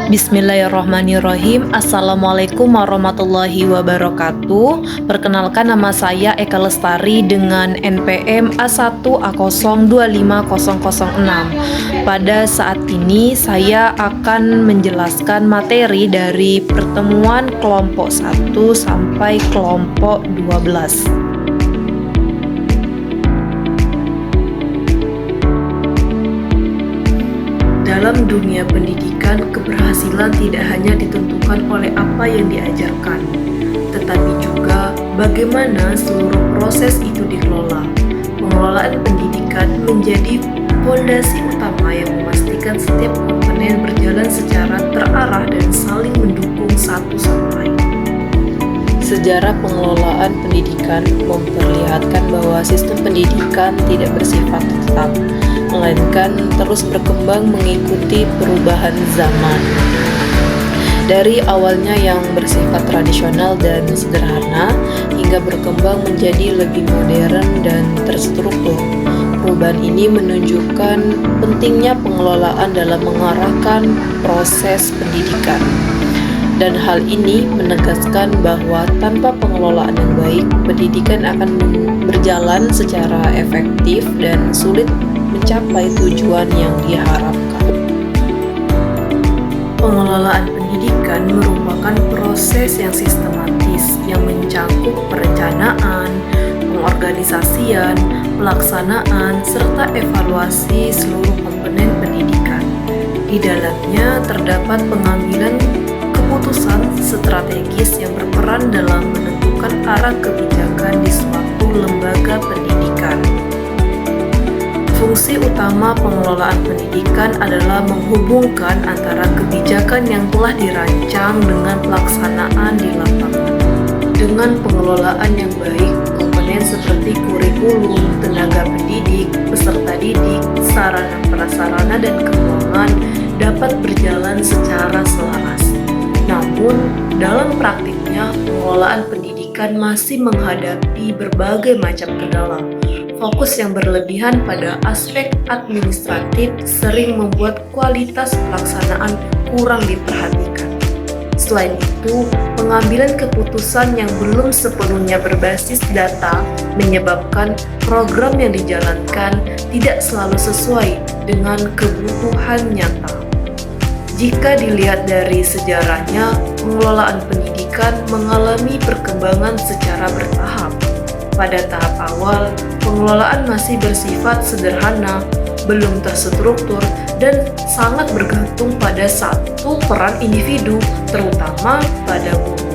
Bismillahirrahmanirrahim. Assalamualaikum warahmatullahi wabarakatuh. Perkenalkan, nama saya Eka Lestari dengan NPM A1A025006. Pada saat ini saya akan menjelaskan materi dari pertemuan kelompok 1 sampai kelompok 12. Dalam dunia pendidikan, keberhasilan tidak hanya ditentukan oleh apa yang diajarkan, tetapi juga bagaimana seluruh proses itu dikelola. Pengelolaan pendidikan menjadi fondasi utama yang memastikan setiap komponen berjalan secara terarah dan saling mendukung satu sama lain. Sejarah pengelolaan pendidikan memperlihatkan bahwa sistem pendidikan tidak bersifat tetap, melainkan terus berkembang mengikuti perubahan zaman. Dari awalnya yang bersifat tradisional dan sederhana, hingga berkembang menjadi lebih modern dan terstruktur. Perubahan ini menunjukkan pentingnya pengelolaan dalam mengarahkan proses pendidikan. Dan hal ini menegaskan bahwa tanpa pengelolaan yang baik, pendidikan akan berjalan secara efektif dan sulit mencapai tujuan yang diharapkan. Pengelolaan pendidikan merupakan proses yang sistematis yang mencakup perencanaan, pengorganisasian, pelaksanaan, serta evaluasi seluruh komponen pendidikan. Di dalamnya terdapat pengambilan keputusan strategis yang berperan dalam menentukan arah kebijakan di suatu lembaga pendidikan. Fungsi utama pengelolaan pendidikan adalah menghubungkan antara kebijakan yang telah dirancang dengan pelaksanaan di lapangan. Dengan pengelolaan yang baik, komponen seperti kurikulum, tenaga pendidik, peserta didik, sarana prasarana dan keuangan dapat berjalan secara selaras. Namun, dalam praktiknya, pengelolaan pendidikan masih menghadapi berbagai macam kendala. Fokus yang berlebihan pada aspek administratif sering membuat kualitas pelaksanaan kurang diperhatikan. Selain itu, pengambilan keputusan yang belum sepenuhnya berbasis data menyebabkan program yang dijalankan tidak selalu sesuai dengan kebutuhan nyata. Jika dilihat dari sejarahnya, pengelolaan pendidikan mengalami perkembangan secara bertahap. Pada tahap awal, pengelolaan masih bersifat sederhana, belum terstruktur, dan sangat bergantung pada satu peran individu, terutama pada guru.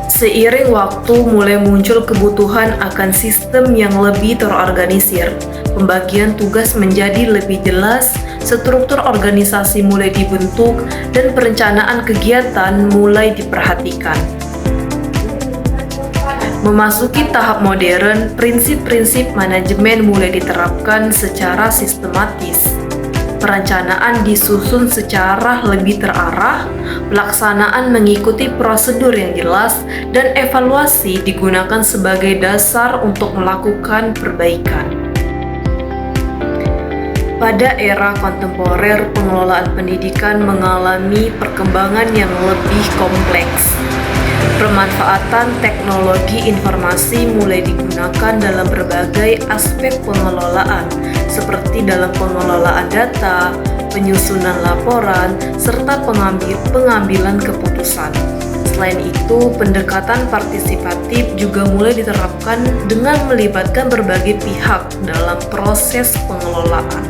Seiring waktu mulai muncul kebutuhan akan sistem yang lebih terorganisir, pembagian tugas menjadi lebih jelas, struktur organisasi mulai dibentuk, dan perencanaan kegiatan mulai diperhatikan. Memasuki tahap modern, prinsip-prinsip manajemen mulai diterapkan secara sistematis. Perencanaan disusun secara lebih terarah, pelaksanaan mengikuti prosedur yang jelas, dan evaluasi digunakan sebagai dasar untuk melakukan perbaikan. Pada era kontemporer, pengelolaan pendidikan mengalami perkembangan yang lebih kompleks. Pemanfaatan teknologi informasi mulai digunakan dalam berbagai aspek pengelolaan, seperti dalam pengelolaan data, penyusunan laporan, serta pengambilan keputusan. Selain itu, pendekatan partisipatif juga mulai diterapkan dengan melibatkan berbagai pihak dalam proses pengelolaan.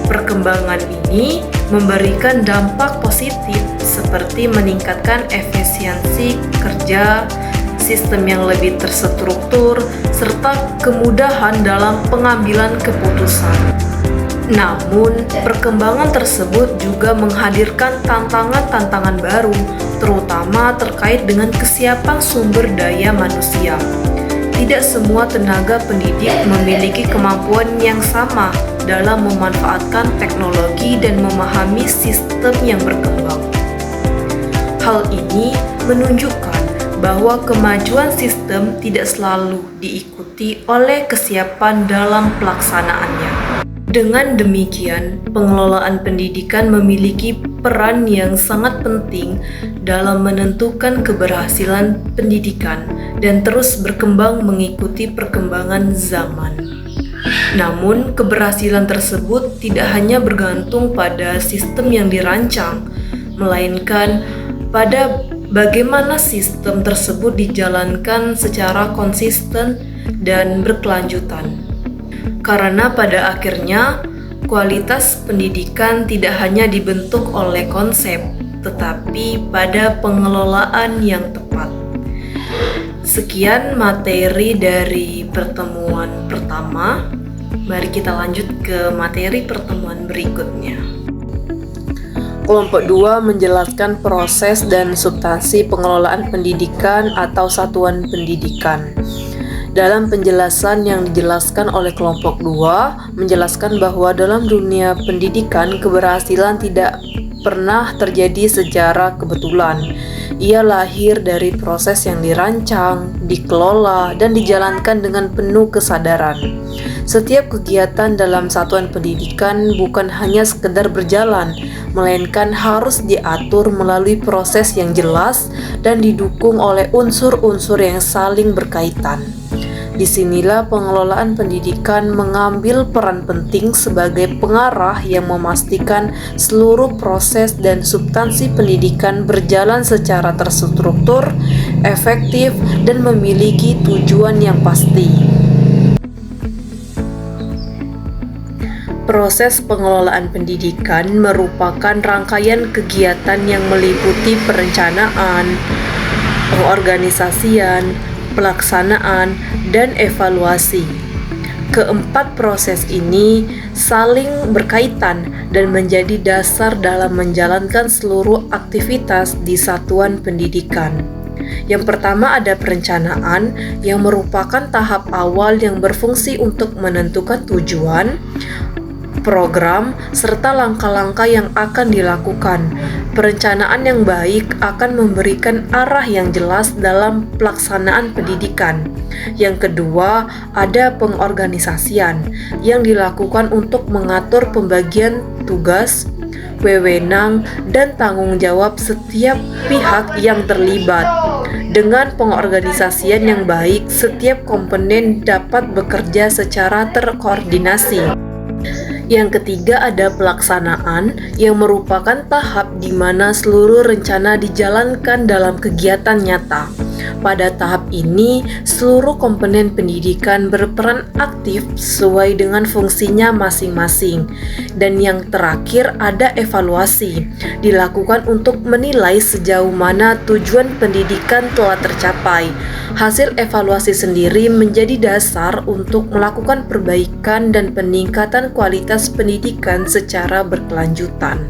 Perkembangan ini memberikan dampak positif seperti meningkatkan efisiensi kerja, sistem yang lebih terstruktur, serta kemudahan dalam pengambilan keputusan. Namun, perkembangan tersebut juga menghadirkan tantangan-tantangan baru, terutama terkait dengan kesiapan sumber daya manusia. Tidak semua tenaga pendidik memiliki kemampuan yang sama dalam memanfaatkan teknologi dan memahami sistem yang berkembang. Hal ini menunjukkan bahwa kemajuan sistem tidak selalu diikuti oleh kesiapan dalam pelaksanaannya. Dengan demikian, pengelolaan pendidikan memiliki peran yang sangat penting dalam menentukan keberhasilan pendidikan dan terus berkembang mengikuti perkembangan zaman. Namun, keberhasilan tersebut tidak hanya bergantung pada sistem yang dirancang, melainkan pada bagaimana sistem tersebut dijalankan secara konsisten dan berkelanjutan. Karena pada akhirnya, kualitas pendidikan tidak hanya dibentuk oleh konsep, tetapi pada pengelolaan yang tepat. Sekian materi dari pertemuan pertama. Mari kita lanjut ke materi pertemuan berikutnya. Kelompok 2 menjelaskan proses dan substansi pengelolaan pendidikan atau satuan pendidikan. Dalam penjelasan yang dijelaskan oleh kelompok 2, menjelaskan bahwa dalam dunia pendidikan keberhasilan tidak pernah terjadi secara kebetulan. Ia lahir dari proses yang dirancang, dikelola, dan dijalankan dengan penuh kesadaran. Setiap kegiatan dalam satuan pendidikan bukan hanya sekedar berjalan, melainkan harus diatur melalui proses yang jelas dan didukung oleh unsur-unsur yang saling berkaitan. Disinilah pengelolaan pendidikan mengambil peran penting sebagai pengarah yang memastikan seluruh proses dan substansi pendidikan berjalan secara terstruktur, efektif, dan memiliki tujuan yang pasti. Proses pengelolaan pendidikan merupakan rangkaian kegiatan yang meliputi perencanaan, pengorganisasian, pelaksanaan, dan evaluasi. Keempat proses ini saling berkaitan dan menjadi dasar dalam menjalankan seluruh aktivitas di satuan pendidikan. Yang pertama ada perencanaan, yang merupakan tahap awal yang berfungsi untuk menentukan tujuan, program, serta langkah-langkah yang akan dilakukan. Perencanaan yang baik akan memberikan arah yang jelas dalam pelaksanaan pendidikan. Yang kedua, ada pengorganisasian yang dilakukan untuk mengatur pembagian tugas, wewenang, dan tanggung jawab setiap pihak yang terlibat. Dengan pengorganisasian yang baik, setiap komponen dapat bekerja secara terkoordinasi. Yang ketiga ada pelaksanaan, yang merupakan tahap di mana seluruh rencana dijalankan dalam kegiatan nyata. Pada tahap ini, seluruh komponen pendidikan berperan aktif sesuai dengan fungsinya masing-masing. Dan yang terakhir ada evaluasi, dilakukan untuk menilai sejauh mana tujuan pendidikan telah tercapai. Hasil evaluasi sendiri menjadi dasar untuk melakukan perbaikan dan peningkatan kualitas pendidikan secara berkelanjutan.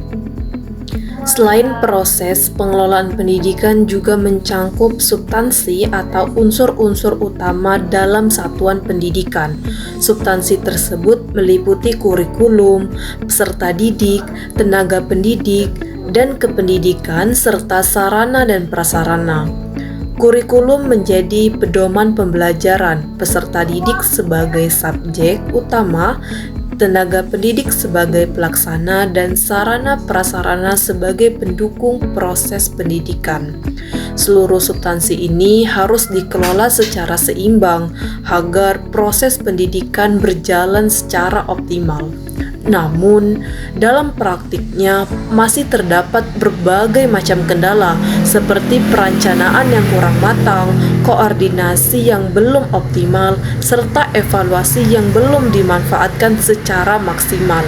Selain proses, pengelolaan pendidikan juga mencangkup substansi atau unsur-unsur utama dalam satuan pendidikan. Substansi tersebut meliputi kurikulum, peserta didik, tenaga pendidik, dan kependidikan serta sarana dan prasarana. Kurikulum menjadi pedoman pembelajaran, peserta didik sebagai subjek utama, tenaga pendidik sebagai pelaksana, dan sarana prasarana sebagai pendukung proses pendidikan. Seluruh substansi ini harus dikelola secara seimbang agar proses pendidikan berjalan secara optimal. Namun, dalam praktiknya masih terdapat berbagai macam kendala seperti perencanaan yang kurang matang, koordinasi yang belum optimal, serta evaluasi yang belum dimanfaatkan secara maksimal.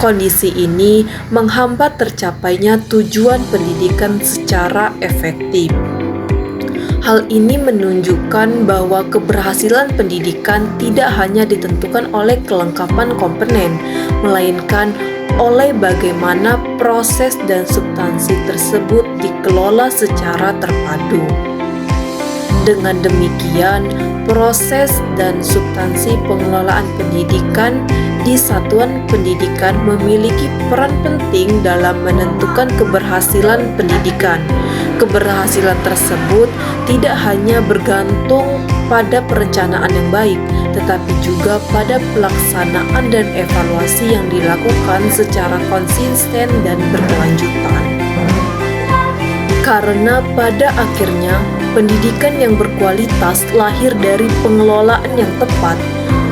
Kondisi ini menghambat tercapainya tujuan pendidikan secara efektif. Hal ini menunjukkan bahwa keberhasilan pendidikan tidak hanya ditentukan oleh kelengkapan komponen, melainkan oleh bagaimana proses dan substansi tersebut dikelola secara terpadu. Dengan demikian, proses dan substansi pengelolaan pendidikan di satuan pendidikan memiliki peran penting dalam menentukan keberhasilan pendidikan. Keberhasilan tersebut tidak hanya bergantung pada perencanaan yang baik, tetapi juga pada pelaksanaan dan evaluasi yang dilakukan secara konsisten dan berkelanjutan. Karena pada akhirnya, pendidikan yang berkualitas lahir dari pengelolaan yang tepat,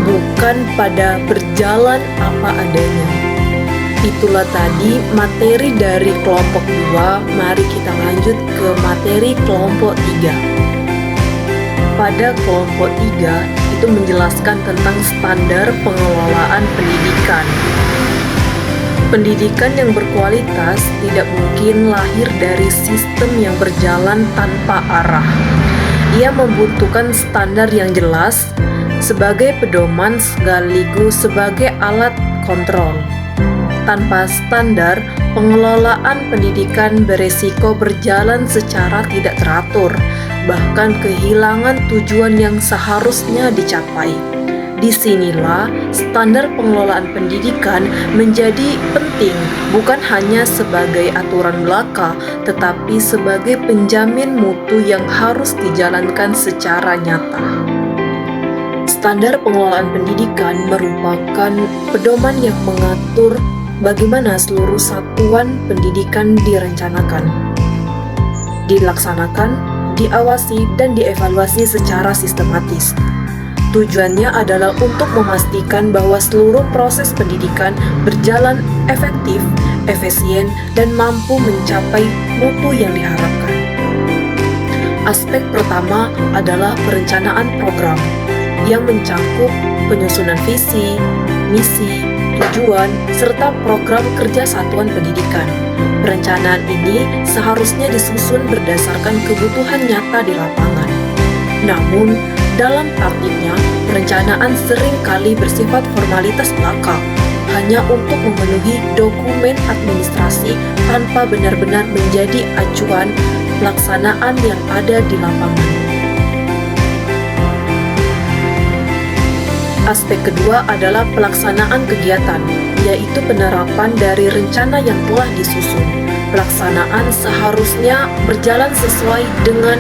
bukan pada berjalan apa adanya. Itulah tadi materi dari kelompok 2, mari kita lanjut ke materi kelompok 3. Pada kelompok 3, itu menjelaskan tentang standar pengelolaan pendidikan. Pendidikan yang berkualitas tidak mungkin lahir dari sistem yang berjalan tanpa arah. Ia membutuhkan standar yang jelas sebagai pedoman sekaligus sebagai alat kontrol. Tanpa standar, pengelolaan pendidikan beresiko berjalan secara tidak teratur, bahkan kehilangan tujuan yang seharusnya dicapai. Disinilah standar pengelolaan pendidikan menjadi penting, bukan hanya sebagai aturan belaka, tetapi sebagai penjamin mutu yang harus dijalankan secara nyata. Standar pengelolaan pendidikan merupakan pedoman yang mengatur bagaimana seluruh satuan pendidikan direncanakan, dilaksanakan, diawasi, dan dievaluasi secara sistematis. Tujuannya adalah untuk memastikan bahwa seluruh proses pendidikan berjalan efektif, efisien, dan mampu mencapai mutu yang diharapkan. Aspek pertama adalah perencanaan program yang mencakup penyusunan visi, misi, tujuan, serta program kerja satuan pendidikan. Perencanaan ini seharusnya disusun berdasarkan kebutuhan nyata di lapangan. Namun, dalam praktiknya, perencanaan sering kali bersifat formalitas belaka, hanya untuk memenuhi dokumen administrasi tanpa benar-benar menjadi acuan pelaksanaan yang ada di lapangan. Aspek kedua adalah pelaksanaan kegiatan, yaitu penerapan dari rencana yang telah disusun. Pelaksanaan seharusnya berjalan sesuai dengan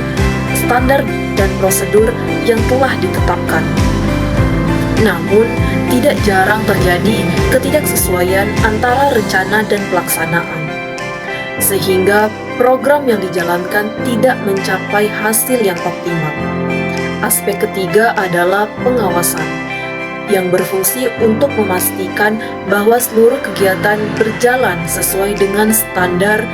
standar dan prosedur yang telah ditetapkan. Namun, tidak jarang terjadi ketidaksesuaian antara rencana dan pelaksanaan, sehingga program yang dijalankan tidak mencapai hasil yang optimal. Aspek ketiga adalah pengawasan, yang berfungsi untuk memastikan bahwa seluruh kegiatan berjalan sesuai dengan standar.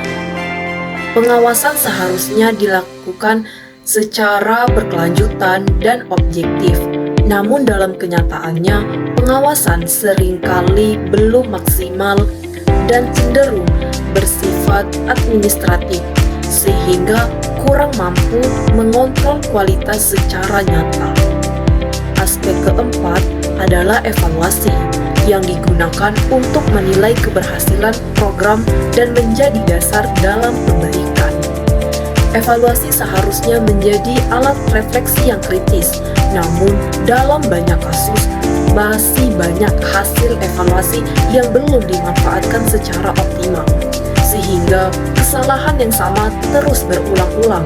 Pengawasan seharusnya dilakukan secara berkelanjutan dan objektif. Namun dalam kenyataannya, pengawasan seringkali belum maksimal dan cenderung bersifat administratif, sehingga kurang mampu mengontrol kualitas secara nyata. Aspek keempat adalah evaluasi, yang digunakan untuk menilai keberhasilan program dan menjadi dasar dalam perbaikan. Evaluasi seharusnya menjadi alat refleksi yang kritis, namun dalam banyak kasus masih banyak hasil evaluasi yang belum dimanfaatkan secara optimal, sehingga kesalahan yang sama terus berulang-ulang.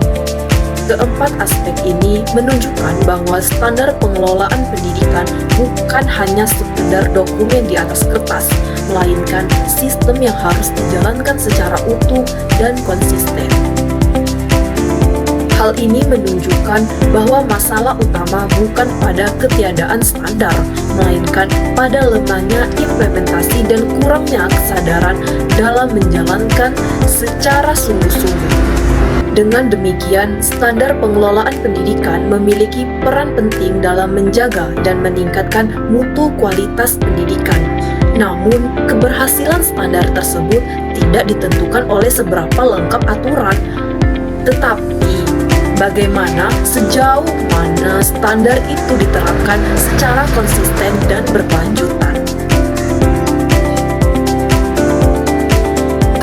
Keempat aspek ini menunjukkan bahwa standar pengelolaan pendidikan bukan hanya sekedar dokumen di atas kertas, melainkan sistem yang harus dijalankan secara utuh dan konsisten. Hal ini menunjukkan bahwa masalah utama bukan pada ketiadaan standar, melainkan pada lemahnya implementasi dan kurangnya kesadaran dalam menjalankan secara sungguh-sungguh. Dengan demikian, standar pengelolaan pendidikan memiliki peran penting dalam menjaga dan meningkatkan mutu kualitas pendidikan. Namun, keberhasilan standar tersebut tidak ditentukan oleh seberapa lengkap aturan, tetapi bagaimana sejauh mana standar itu diterapkan secara konsisten dan berkelanjutan.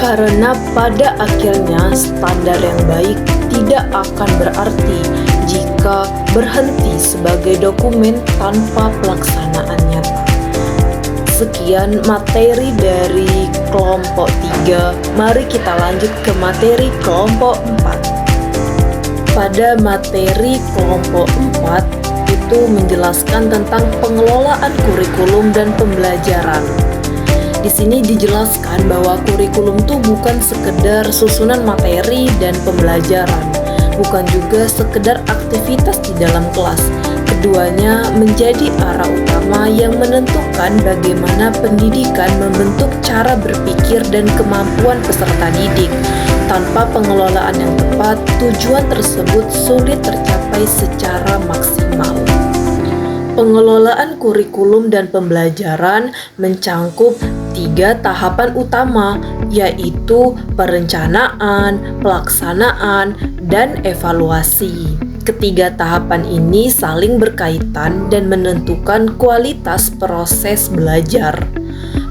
Karena pada akhirnya standar yang baik tidak akan berarti jika berhenti sebagai dokumen tanpa pelaksanaan nyata. Sekian materi dari kelompok 3. Mari kita lanjut ke materi kelompok 4. Pada materi kelompok 4 itu menjelaskan tentang pengelolaan kurikulum dan pembelajaran. Di sini dijelaskan bahwa kurikulum itu bukan sekedar susunan materi dan pembelajaran, bukan juga sekedar aktivitas di dalam kelas. Keduanya menjadi arah utama yang menentukan bagaimana pendidikan membentuk cara berpikir dan kemampuan peserta didik. Tanpa pengelolaan yang tepat, tujuan tersebut sulit tercapai secara maksimal. Pengelolaan kurikulum dan pembelajaran mencangkup 3 tahapan utama, yaitu perencanaan, pelaksanaan, dan evaluasi. Ketiga tahapan ini saling berkaitan dan menentukan kualitas proses belajar.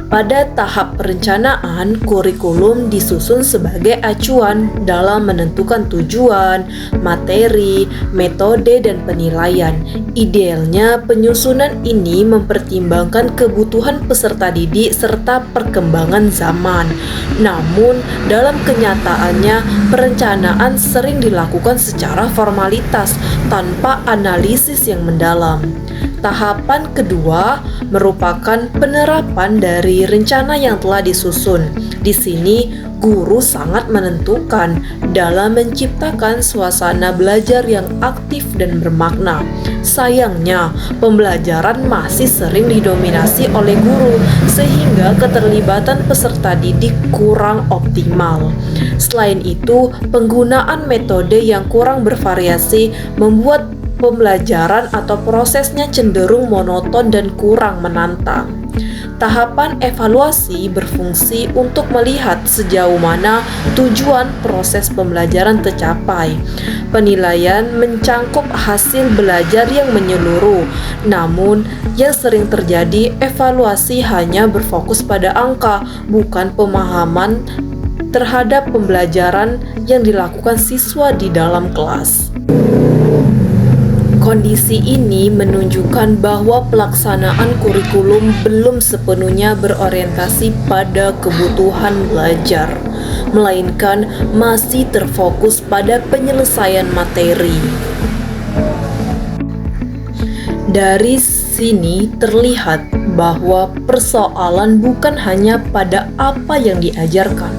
Pada tahap perencanaan, kurikulum disusun sebagai acuan dalam menentukan tujuan, materi, metode, dan penilaian. Idealnya, penyusunan ini mempertimbangkan kebutuhan peserta didik serta perkembangan zaman. Namun, dalam kenyataannya, perencanaan sering dilakukan secara formalitas tanpa analisis yang mendalam. Tahapan kedua merupakan penerapan dari rencana yang telah disusun. Di sini, guru sangat menentukan dalam menciptakan suasana belajar yang aktif dan bermakna. Sayangnya, pembelajaran masih sering didominasi oleh guru, sehingga keterlibatan peserta didik kurang optimal. Selain itu, penggunaan metode yang kurang bervariasi membuat pembelajaran atau prosesnya cenderung monoton dan kurang menantang. Tahapan evaluasi berfungsi untuk melihat sejauh mana tujuan proses pembelajaran tercapai. Penilaian mencangkup hasil belajar yang menyeluruh, namun yang sering terjadi evaluasi hanya berfokus pada angka, bukan pemahaman terhadap pembelajaran yang dilakukan siswa di dalam kelas. Kondisi ini menunjukkan bahwa pelaksanaan kurikulum belum sepenuhnya berorientasi pada kebutuhan belajar, melainkan masih terfokus pada penyelesaian materi. Dari sini terlihat bahwa persoalan bukan hanya pada apa yang diajarkan,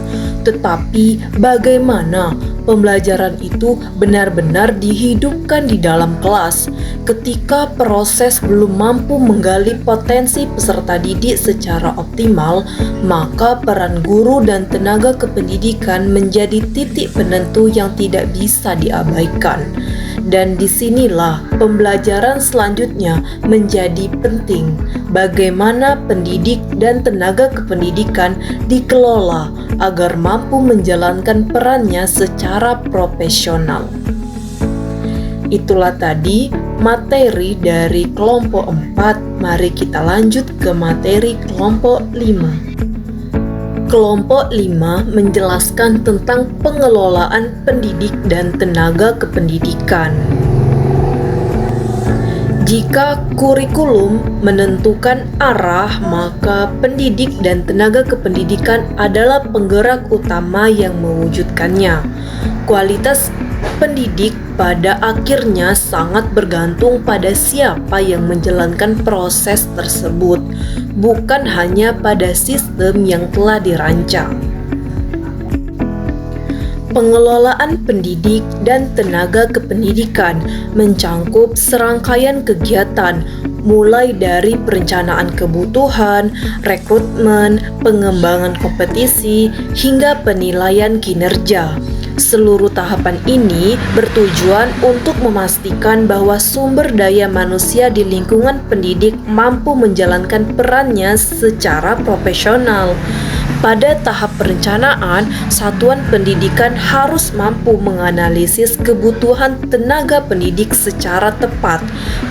tetapi bagaimana pembelajaran itu benar-benar dihidupkan di dalam kelas. Ketika proses belum mampu menggali potensi peserta didik secara optimal, maka peran guru dan tenaga kependidikan menjadi titik penentu yang tidak bisa diabaikan. Dan disinilah pembelajaran selanjutnya menjadi penting. Bagaimana pendidik dan tenaga kependidikan dikelola agar mampu menjalankan perannya secara profesional. Itulah tadi materi dari kelompok 4. Mari kita lanjut ke materi kelompok 5. Kelompok 5 menjelaskan tentang pengelolaan pendidik dan tenaga kependidikan. Jika kurikulum menentukan arah, maka pendidik dan tenaga kependidikan adalah penggerak utama yang mewujudkannya. Kualitas pendidik pada akhirnya sangat bergantung pada siapa yang menjalankan proses tersebut, bukan hanya pada sistem yang telah dirancang. Pengelolaan pendidik dan tenaga kependidikan mencangkup serangkaian kegiatan, mulai dari perencanaan kebutuhan, rekrutmen, pengembangan kompetisi, hingga penilaian kinerja. Seluruh tahapan ini bertujuan untuk memastikan bahwa sumber daya manusia di lingkungan pendidik mampu menjalankan perannya secara profesional. Pada tahap perencanaan, satuan pendidikan harus mampu menganalisis kebutuhan tenaga pendidik secara tepat,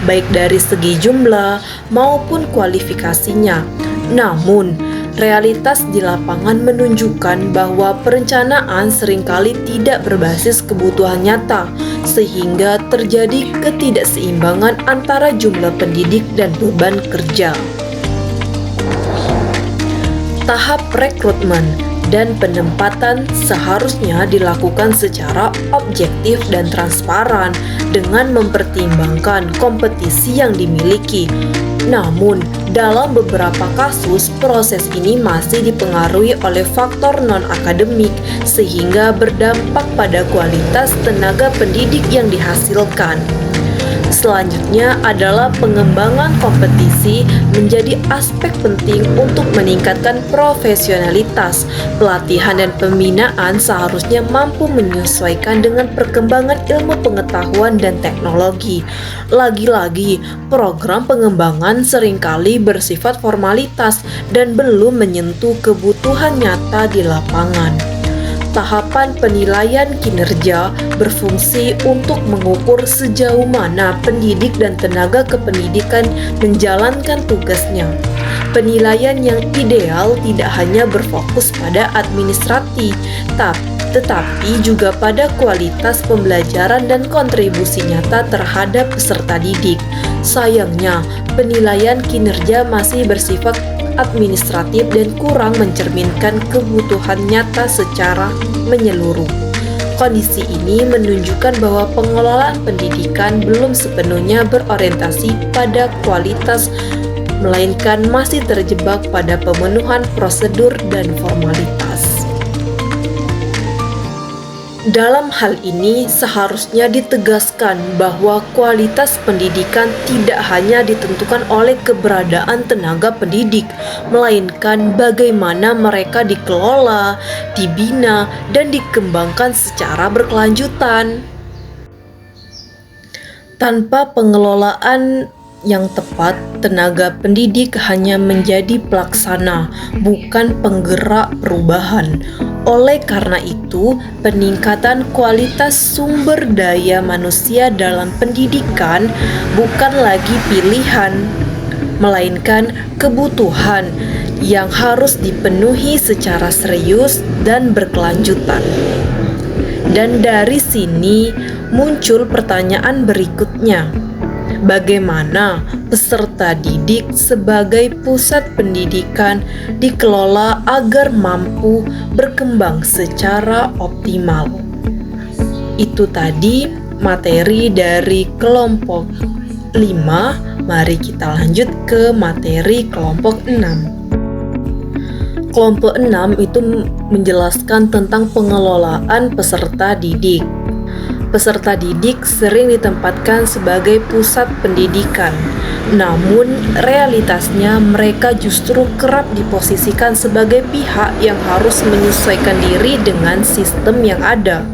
baik dari segi jumlah maupun kualifikasinya. Namun, realitas di lapangan menunjukkan bahwa perencanaan seringkali tidak berbasis kebutuhan nyata, sehingga terjadi ketidakseimbangan antara jumlah pendidik dan beban kerja. Tahap rekrutmen dan penempatan seharusnya dilakukan secara objektif dan transparan dengan mempertimbangkan kompetisi yang dimiliki. Namun, dalam beberapa kasus, proses ini masih dipengaruhi oleh faktor non-akademik sehingga berdampak pada kualitas tenaga pendidik yang dihasilkan. Selanjutnya adalah pengembangan kompetisi menjadi aspek penting untuk meningkatkan profesionalitas. Pelatihan dan pembinaan seharusnya mampu menyesuaikan dengan perkembangan ilmu pengetahuan dan teknologi. Lagi-lagi, program pengembangan seringkali bersifat formalitas dan belum menyentuh kebutuhan nyata di lapangan. Tahapan penilaian kinerja berfungsi untuk mengukur sejauh mana pendidik dan tenaga kependidikan menjalankan tugasnya. Penilaian yang ideal tidak hanya berfokus pada administrasi, tetapi juga pada kualitas pembelajaran dan kontribusi nyata terhadap peserta didik. Sayangnya, penilaian kinerja masih bersifat administratif dan kurang mencerminkan kebutuhan nyata secara menyeluruh. Kondisi ini menunjukkan bahwa pengelolaan pendidikan belum sepenuhnya berorientasi pada kualitas, melainkan masih terjebak pada pemenuhan prosedur dan formalitas. Dalam hal ini, seharusnya ditegaskan bahwa kualitas pendidikan tidak hanya ditentukan oleh keberadaan tenaga pendidik, melainkan bagaimana mereka dikelola, dibina, dan dikembangkan secara berkelanjutan. Tanpa pengelolaan yang tepat, tenaga pendidik hanya menjadi pelaksana, bukan penggerak perubahan. Oleh karena itu, peningkatan kualitas sumber daya manusia dalam pendidikan bukan lagi pilihan, melainkan kebutuhan yang harus dipenuhi secara serius dan berkelanjutan. Dan dari sini muncul pertanyaan berikutnya. Bagaimana peserta didik sebagai pusat pendidikan dikelola agar mampu berkembang secara optimal? Itu tadi materi dari kelompok 5. Mari kita lanjut ke materi kelompok 6. Kelompok 6 itu menjelaskan tentang pengelolaan peserta didik. Peserta didik sering ditempatkan sebagai pusat pendidikan, namun realitasnya mereka justru kerap diposisikan sebagai pihak yang harus menyesuaikan diri dengan sistem yang ada.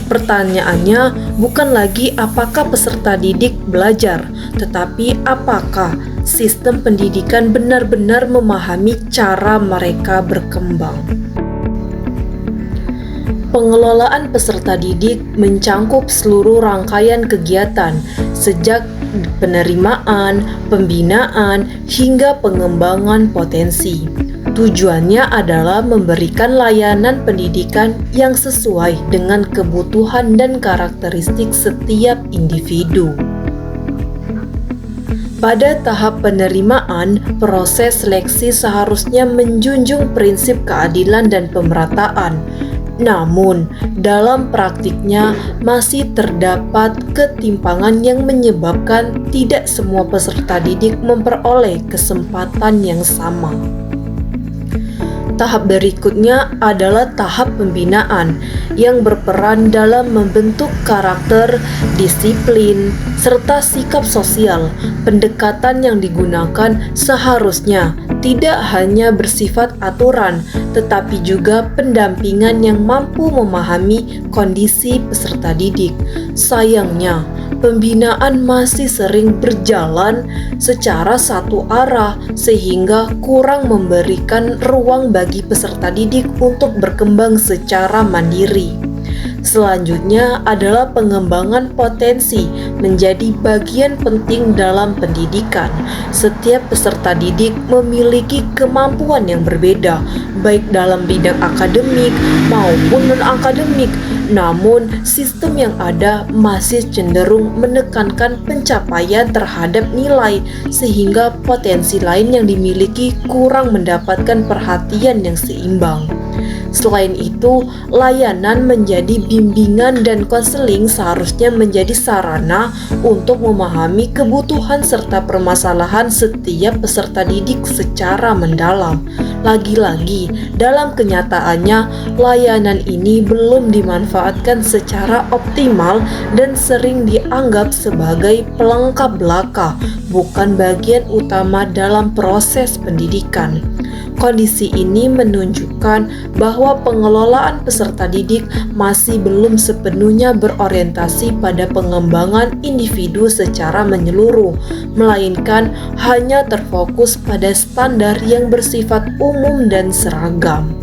Pertanyaannya bukan lagi apakah peserta didik belajar, tetapi apakah sistem pendidikan benar-benar memahami cara mereka berkembang. Pengelolaan peserta didik mencangkup seluruh rangkaian kegiatan, sejak penerimaan, pembinaan, hingga pengembangan potensi. Tujuannya adalah memberikan layanan pendidikan yang sesuai dengan kebutuhan dan karakteristik setiap individu. Pada tahap penerimaan, proses seleksi seharusnya menjunjung prinsip keadilan dan pemerataan. Namun, dalam praktiknya masih terdapat ketimpangan yang menyebabkan tidak semua peserta didik memperoleh kesempatan yang sama. Tahap berikutnya adalah tahap pembinaan yang berperan dalam membentuk karakter, disiplin, serta sikap sosial. Pendekatan yang digunakan seharusnya tidak hanya bersifat aturan, tetapi juga pendampingan yang mampu memahami kondisi peserta didik. Sayangnya, pembinaan masih sering berjalan secara satu arah sehingga kurang memberikan ruang bagi peserta didik untuk berkembang secara mandiri. Selanjutnya adalah pengembangan potensi menjadi bagian penting dalam pendidikan. Setiap peserta didik memiliki kemampuan yang berbeda, baik dalam bidang akademik maupun non-akademik. Namun, sistem yang ada masih cenderung menekankan pencapaian terhadap nilai, sehingga potensi lain yang dimiliki kurang mendapatkan perhatian yang seimbang. Selain itu, layanan menjadi bimbingan dan konseling seharusnya menjadi sarana untuk memahami kebutuhan serta permasalahan setiap peserta didik secara mendalam. Lagi-lagi, dalam kenyataannya, layanan ini belum dimanfaatkan secara optimal dan sering dianggap sebagai pelengkap belaka, bukan bagian utama dalam proses pendidikan. Kondisi ini menunjukkan bahwa pengelolaan peserta didik masih belum sepenuhnya berorientasi pada pengembangan individu secara menyeluruh, melainkan hanya terfokus pada standar yang bersifat umum dan seragam.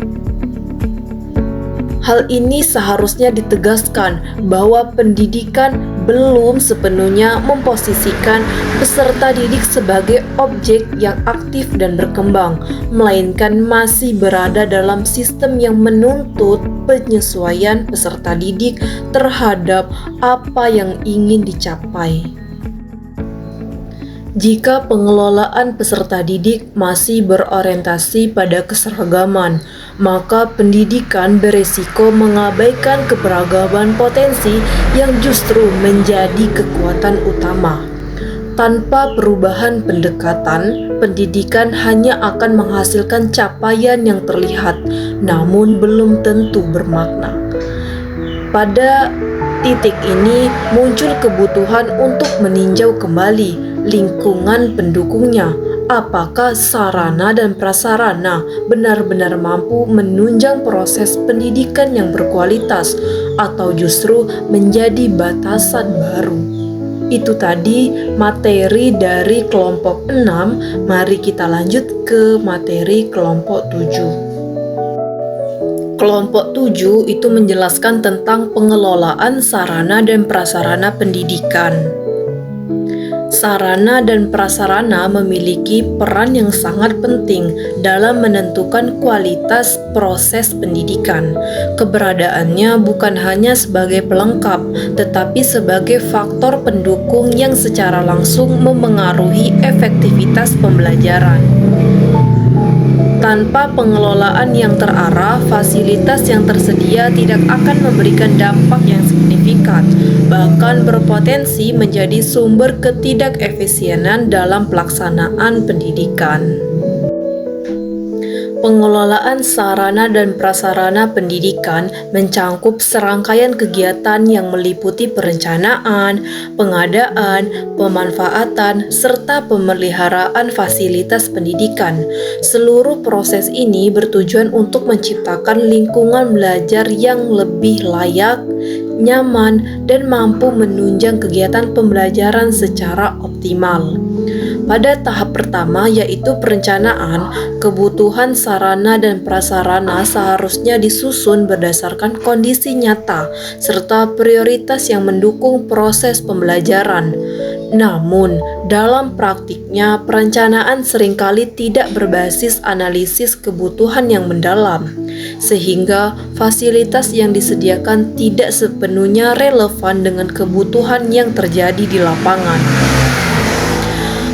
Hal ini seharusnya ditegaskan bahwa pendidikan belum sepenuhnya memposisikan peserta didik sebagai objek yang aktif dan berkembang, melainkan masih berada dalam sistem yang menuntut penyesuaian peserta didik terhadap apa yang ingin dicapai. Jika pengelolaan peserta didik masih berorientasi pada keseragaman, maka pendidikan beresiko mengabaikan keberagaman potensi yang justru menjadi kekuatan utama. Tanpa perubahan pendekatan, pendidikan hanya akan menghasilkan capaian yang terlihat, namun belum tentu bermakna. Pada titik ini muncul kebutuhan untuk meninjau kembali lingkungan pendukungnya. Apakah sarana dan prasarana benar-benar mampu menunjang proses pendidikan yang berkualitas atau justru menjadi batasan baru? Itu tadi materi dari kelompok 6. Mari kita lanjut ke materi kelompok 7. Kelompok 7 itu menjelaskan tentang pengelolaan sarana dan prasarana pendidikan. Sarana dan prasarana memiliki peran yang sangat penting dalam menentukan kualitas proses pendidikan. Keberadaannya bukan hanya sebagai pelengkap, tetapi sebagai faktor pendukung yang secara langsung memengaruhi efektivitas pembelajaran. Tanpa pengelolaan yang terarah, fasilitas yang tersedia tidak akan memberikan dampak yang signifikan, bahkan berpotensi menjadi sumber ketidakefisienan dalam pelaksanaan pendidikan. Pengelolaan sarana dan prasarana pendidikan mencangkup serangkaian kegiatan yang meliputi perencanaan, pengadaan, pemanfaatan, serta pemeliharaan fasilitas pendidikan. Seluruh proses ini bertujuan untuk menciptakan lingkungan belajar yang lebih layak, nyaman, dan mampu menunjang kegiatan pembelajaran secara optimal. Pada tahap pertama, yaitu perencanaan, kebutuhan sarana dan prasarana seharusnya disusun berdasarkan kondisi nyata serta prioritas yang mendukung proses pembelajaran. Namun, dalam praktiknya, perencanaan seringkali tidak berbasis analisis kebutuhan yang mendalam, sehingga fasilitas yang disediakan tidak sepenuhnya relevan dengan kebutuhan yang terjadi di lapangan.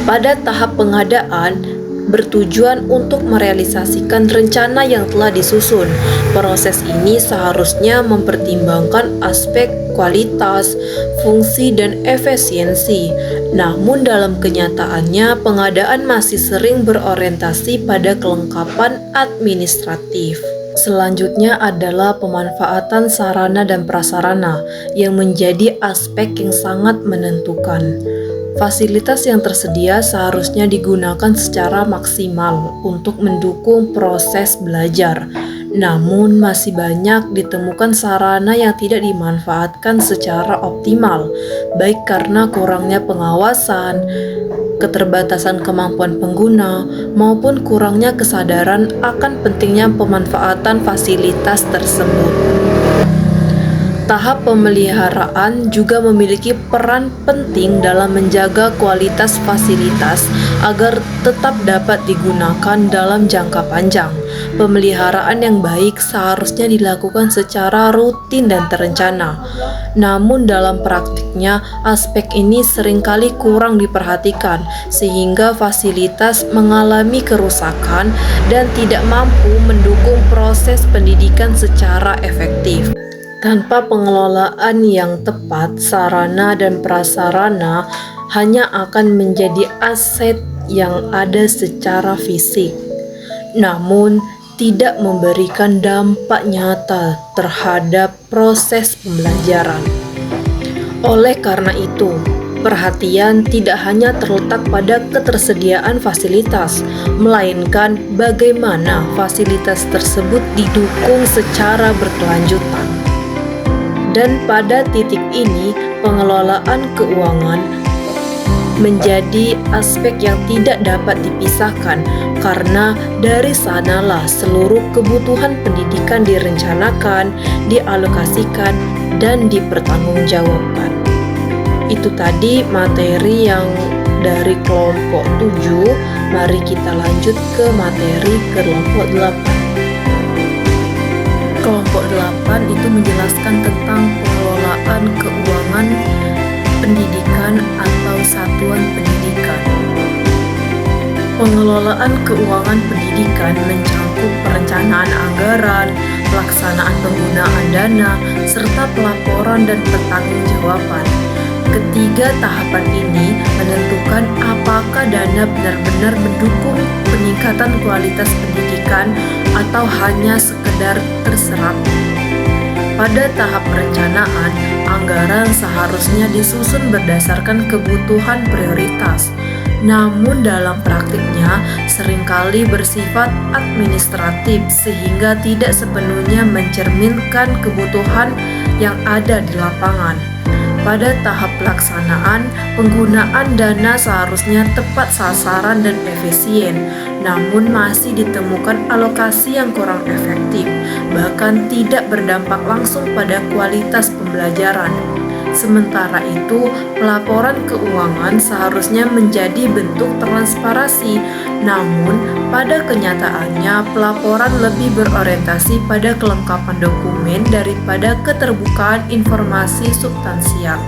Pada tahap pengadaan, bertujuan untuk merealisasikan rencana yang telah disusun. Proses ini seharusnya mempertimbangkan aspek kualitas, fungsi, dan efisiensi. Namun dalam kenyataannya, pengadaan masih sering berorientasi pada kelengkapan administratif. Selanjutnya adalah pemanfaatan sarana dan prasarana yang menjadi aspek yang sangat menentukan. Fasilitas yang tersedia seharusnya digunakan secara maksimal untuk mendukung proses belajar. Namun masih banyak ditemukan sarana yang tidak dimanfaatkan secara optimal, baik karena kurangnya pengawasan, keterbatasan kemampuan pengguna, maupun kurangnya kesadaran akan pentingnya pemanfaatan fasilitas tersebut. Tahap pemeliharaan juga memiliki peran penting dalam menjaga kualitas fasilitas agar tetap dapat digunakan dalam jangka panjang. Pemeliharaan yang baik seharusnya dilakukan secara rutin dan terencana. Namun dalam praktiknya, aspek ini seringkali kurang diperhatikan sehingga fasilitas mengalami kerusakan dan tidak mampu mendukung proses pendidikan secara efektif. Tanpa pengelolaan yang tepat, sarana dan prasarana hanya akan menjadi aset yang ada secara fisik, namun tidak memberikan dampak nyata terhadap proses pembelajaran. Oleh karena itu, perhatian tidak hanya terletak pada ketersediaan fasilitas, melainkan bagaimana fasilitas tersebut didukung secara berkelanjutan. Dan pada titik ini, pengelolaan keuangan menjadi aspek yang tidak dapat dipisahkan karena dari sanalah seluruh kebutuhan pendidikan direncanakan, dialokasikan, dan dipertanggungjawabkan. Itu tadi materi yang dari kelompok 7. Mari kita lanjut ke materi kelompok 8. Kelompok 8 itu menjelaskan tentang pengelolaan keuangan pendidikan atau satuan pendidikan. Pengelolaan keuangan pendidikan mencakup perencanaan anggaran, pelaksanaan penggunaan dana, serta pelaporan dan pertanggungjawaban. Ketiga tahapan ini menentukan apakah dana benar-benar mendukung peningkatan kualitas pendidikan atau hanya sekedar terserap. Pada tahap perencanaan, anggaran seharusnya disusun berdasarkan kebutuhan prioritas. Namun dalam praktiknya seringkali bersifat administratif sehingga tidak sepenuhnya mencerminkan kebutuhan yang ada di lapangan. Pada tahap pelaksanaan, penggunaan dana seharusnya tepat sasaran dan efisien, namun masih ditemukan alokasi yang kurang efektif, bahkan tidak berdampak langsung pada kualitas pembelajaran. Sementara itu, pelaporan keuangan seharusnya menjadi bentuk transparansi, namun pada kenyataannya pelaporan lebih berorientasi pada kelengkapan dokumen daripada keterbukaan informasi substansial.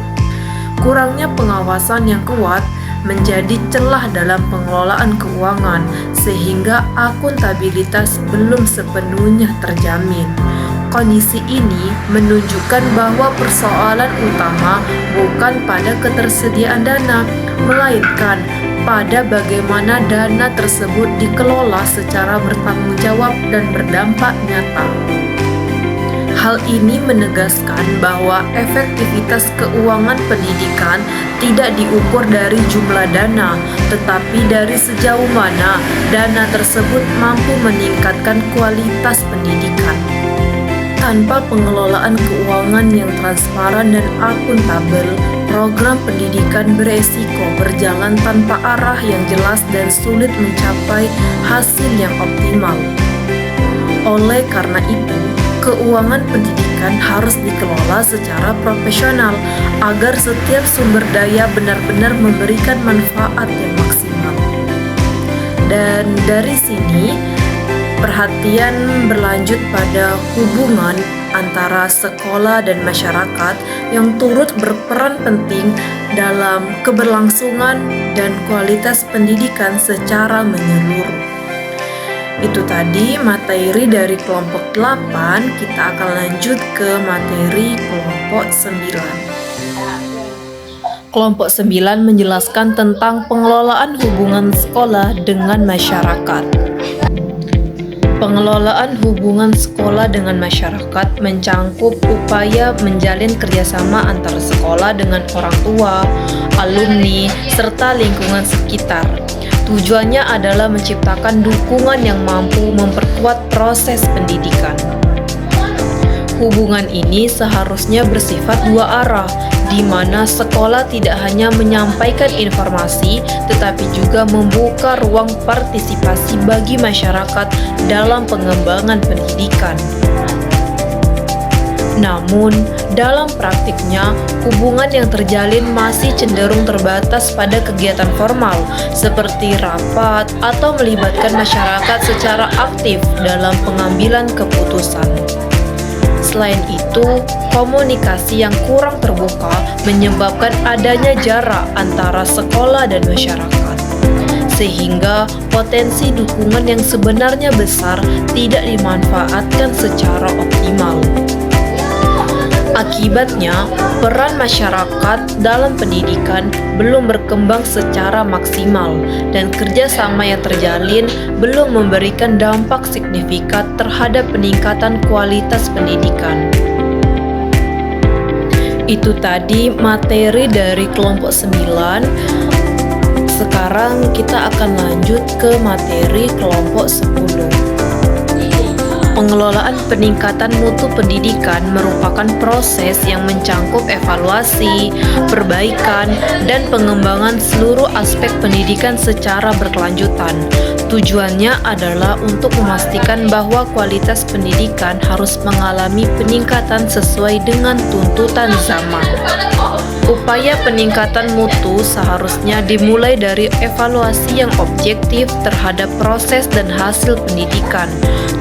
Kurangnya pengawasan yang kuat menjadi celah dalam pengelolaan keuangan, sehingga akuntabilitas belum sepenuhnya terjamin. Kondisi ini menunjukkan bahwa persoalan utama bukan pada ketersediaan dana, melainkan pada bagaimana dana tersebut dikelola secara bertanggung jawab dan berdampak nyata. Hal ini menegaskan bahwa efektivitas keuangan pendidikan tidak diukur dari jumlah dana, tetapi dari sejauh mana dana tersebut mampu meningkatkan kualitas pendidikan. Tanpa pengelolaan keuangan yang transparan dan akuntabel, program pendidikan beresiko berjalan tanpa arah yang jelas dan sulit mencapai hasil yang optimal. Oleh karena itu, keuangan pendidikan harus dikelola secara profesional agar setiap sumber daya benar-benar memberikan manfaat yang maksimal. Dan dari sini, perhatian berlanjut pada hubungan antara sekolah dan masyarakat yang turut berperan penting dalam keberlangsungan dan kualitas pendidikan secara menyeluruh. Itu tadi materi dari kelompok 8, kita akan lanjut ke materi kelompok 9. Kelompok 9 menjelaskan tentang pengelolaan hubungan sekolah dengan masyarakat. Pengelolaan hubungan sekolah dengan masyarakat mencangkup upaya menjalin kerjasama antara sekolah dengan orang tua, alumni, serta lingkungan sekitar. Tujuannya adalah menciptakan dukungan yang mampu memperkuat proses pendidikan. Hubungan ini seharusnya bersifat dua arah, di mana sekolah tidak hanya menyampaikan informasi, tetapi juga membuka ruang partisipasi bagi masyarakat dalam pengembangan pendidikan. Namun, dalam praktiknya, hubungan yang terjalin masih cenderung terbatas pada kegiatan formal, seperti rapat atau melibatkan masyarakat secara aktif dalam pengambilan keputusan. Selain itu, komunikasi yang kurang terbuka menyebabkan adanya jarak antara sekolah dan masyarakat, sehingga potensi dukungan yang sebenarnya besar tidak dimanfaatkan secara optimal. Akibatnya, peran masyarakat dalam pendidikan belum berkembang secara maksimal dan kerjasama yang terjalin belum memberikan dampak signifikan terhadap peningkatan kualitas pendidikan. Itu tadi materi dari kelompok 9. Sekarang kita akan lanjut ke materi kelompok 10. Pengelolaan peningkatan mutu pendidikan merupakan proses yang mencangkup evaluasi, perbaikan, dan pengembangan seluruh aspek pendidikan secara berkelanjutan. Tujuannya adalah untuk memastikan bahwa kualitas pendidikan harus mengalami peningkatan sesuai dengan tuntutan zaman. Upaya peningkatan mutu seharusnya dimulai dari evaluasi yang objektif terhadap proses dan hasil pendidikan.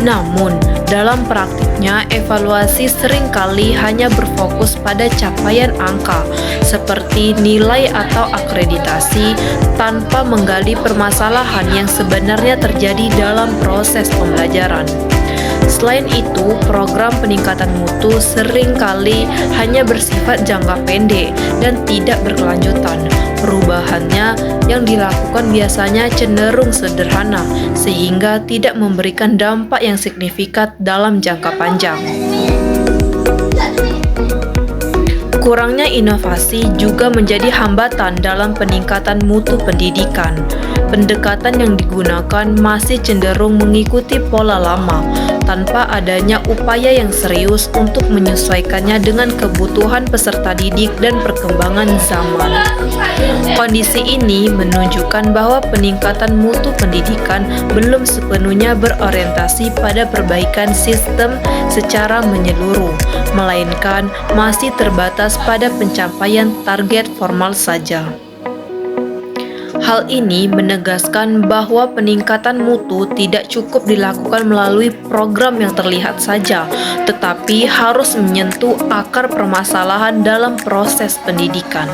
Namun, dalam praktiknya, evaluasi seringkali hanya berfokus pada capaian angka, seperti nilai atau akreditasi, tanpa menggali permasalahan yang sebenarnya terjadi dalam proses pembelajaran. Selain itu, program peningkatan mutu seringkali hanya bersifat jangka pendek dan tidak berkelanjutan. Perubahannya yang dilakukan biasanya cenderung sederhana, sehingga tidak memberikan dampak yang signifikan dalam jangka panjang. Kurangnya inovasi juga menjadi hambatan dalam peningkatan mutu pendidikan. Pendekatan yang digunakan masih cenderung mengikuti pola lama, tanpa adanya upaya yang serius untuk menyesuaikannya dengan kebutuhan peserta didik dan perkembangan zaman. Kondisi ini menunjukkan bahwa peningkatan mutu pendidikan belum sepenuhnya berorientasi pada perbaikan sistem secara menyeluruh, melainkan masih terbatas pada pencapaian target formal saja. Hal ini menegaskan bahwa peningkatan mutu tidak cukup dilakukan melalui program yang terlihat saja, tetapi harus menyentuh akar permasalahan dalam proses pendidikan.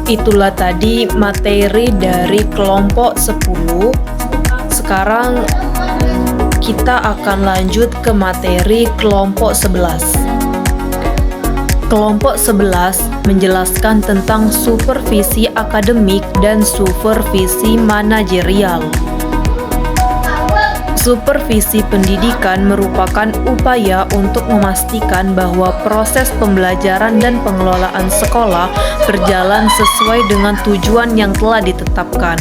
Itulah tadi materi dari kelompok 10. Sekarang kita akan lanjut ke materi kelompok 11. Kelompok 11 menjelaskan tentang supervisi akademik dan supervisi manajerial. Supervisi pendidikan merupakan upaya untuk memastikan bahwa proses pembelajaran dan pengelolaan sekolah berjalan sesuai dengan tujuan yang telah ditetapkan.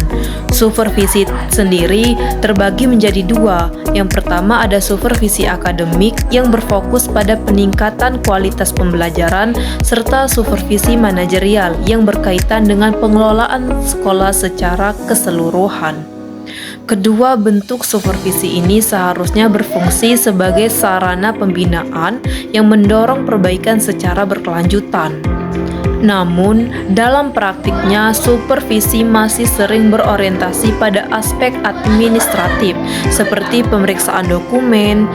Supervisi sendiri terbagi menjadi dua. Yang pertama ada supervisi akademik yang berfokus pada peningkatan kualitas pembelajaran, serta supervisi manajerial yang berkaitan dengan pengelolaan sekolah secara keseluruhan. Kedua bentuk supervisi ini seharusnya berfungsi sebagai sarana pembinaan yang mendorong perbaikan secara berkelanjutan. Namun, dalam praktiknya, supervisi masih sering berorientasi pada aspek administratif, seperti pemeriksaan dokumen,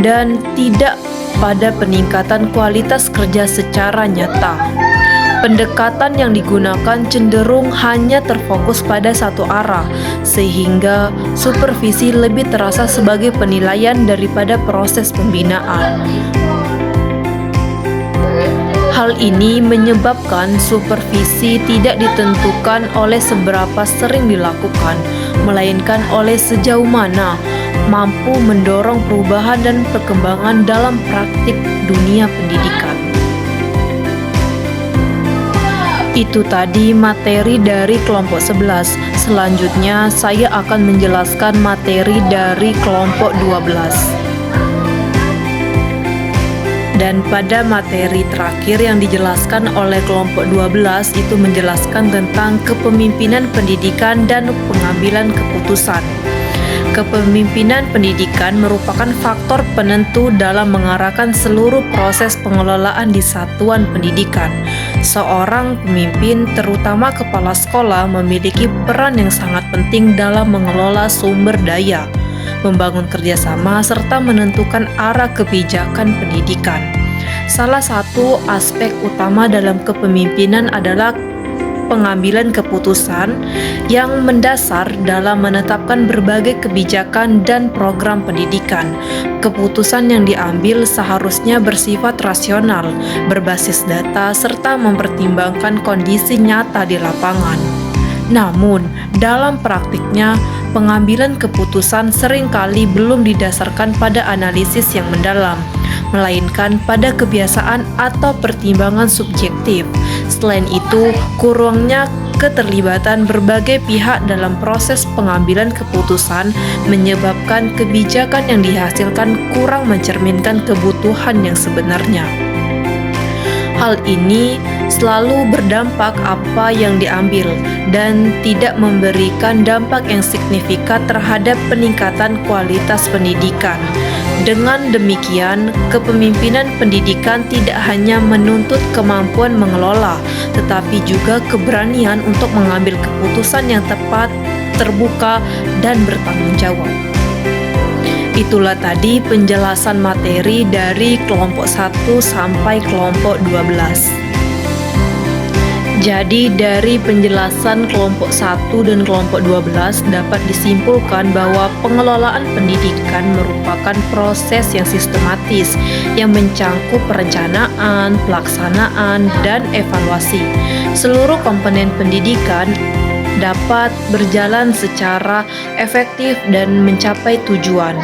dan tidak pada peningkatan kualitas kerja secara nyata. Pendekatan yang digunakan cenderung hanya terfokus pada satu arah, sehingga supervisi lebih terasa sebagai penilaian daripada proses pembinaan. Hal ini menyebabkan supervisi tidak ditentukan oleh seberapa sering dilakukan, melainkan oleh sejauh mana mampu mendorong perubahan dan perkembangan dalam praktik dunia pendidikan. Itu tadi materi dari kelompok 11. Selanjutnya saya akan menjelaskan materi dari kelompok 12. Dan pada materi terakhir yang dijelaskan oleh kelompok 12 itu menjelaskan tentang kepemimpinan pendidikan dan pengambilan keputusan. Kepemimpinan pendidikan merupakan faktor penentu dalam mengarahkan seluruh proses pengelolaan di satuan pendidikan. Seorang pemimpin, terutama kepala sekolah, memiliki peran yang sangat penting dalam mengelola sumber daya, membangun kerjasama, serta menentukan arah kebijakan pendidikan. Salah satu aspek utama dalam kepemimpinan adalah pengambilan keputusan yang mendasar dalam menetapkan berbagai kebijakan dan program pendidikan. Keputusan yang diambil seharusnya bersifat rasional, berbasis data, serta mempertimbangkan kondisi nyata di lapangan. Namun, dalam praktiknya, pengambilan keputusan seringkali belum didasarkan pada analisis yang mendalam, melainkan pada kebiasaan atau pertimbangan subjektif. Selain itu, kurangnya keterlibatan berbagai pihak dalam proses pengambilan keputusan menyebabkan kebijakan yang dihasilkan kurang mencerminkan kebutuhan yang sebenarnya. Hal ini selalu berdampak apa yang diambil dan tidak memberikan dampak yang signifikan terhadap peningkatan kualitas pendidikan. Dengan demikian, kepemimpinan pendidikan tidak hanya menuntut kemampuan mengelola, tetapi juga keberanian untuk mengambil keputusan yang tepat, terbuka, dan bertanggung jawab. Itulah tadi penjelasan materi dari kelompok 1 sampai kelompok 12. Jadi dari penjelasan kelompok 1 dan kelompok 12 dapat disimpulkan bahwa pengelolaan pendidikan merupakan proses yang sistematis yang mencangkup perencanaan, pelaksanaan, dan evaluasi. Seluruh komponen pendidikan dapat berjalan secara efektif dan mencapai tujuan.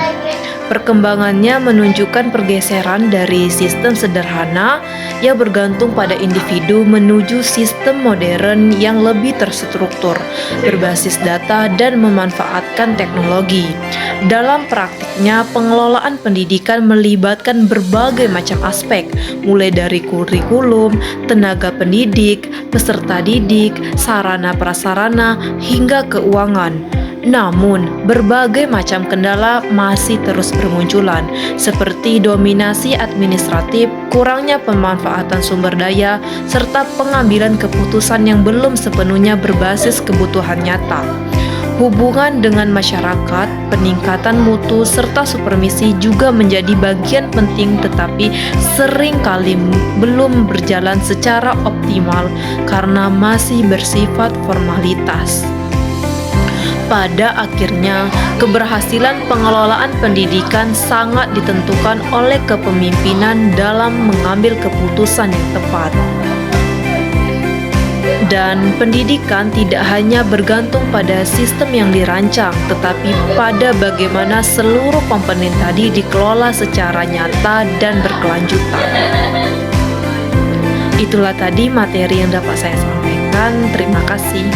Perkembangannya menunjukkan pergeseran dari sistem sederhana yang bergantung pada individu menuju sistem modern yang lebih terstruktur, berbasis data dan memanfaatkan teknologi. Dalam praktiknya, pengelolaan pendidikan melibatkan berbagai macam aspek, mulai dari kurikulum, tenaga pendidik, peserta didik, sarana prasarana, hingga keuangan. Namun, berbagai macam kendala masih terus bermunculan, seperti dominasi administratif, kurangnya pemanfaatan sumber daya, serta pengambilan keputusan yang belum sepenuhnya berbasis kebutuhan nyata. Hubungan dengan masyarakat, peningkatan mutu, serta supervisi juga menjadi bagian penting, tetapi seringkali belum berjalan secara optimal karena masih bersifat formalitas. Pada akhirnya, keberhasilan pengelolaan pendidikan sangat ditentukan oleh kepemimpinan dalam mengambil keputusan yang tepat. Dan pendidikan tidak hanya bergantung pada sistem yang dirancang, tetapi pada bagaimana seluruh komponen tadi dikelola secara nyata dan berkelanjutan. Itulah tadi materi yang dapat saya sampaikan. Terima kasih.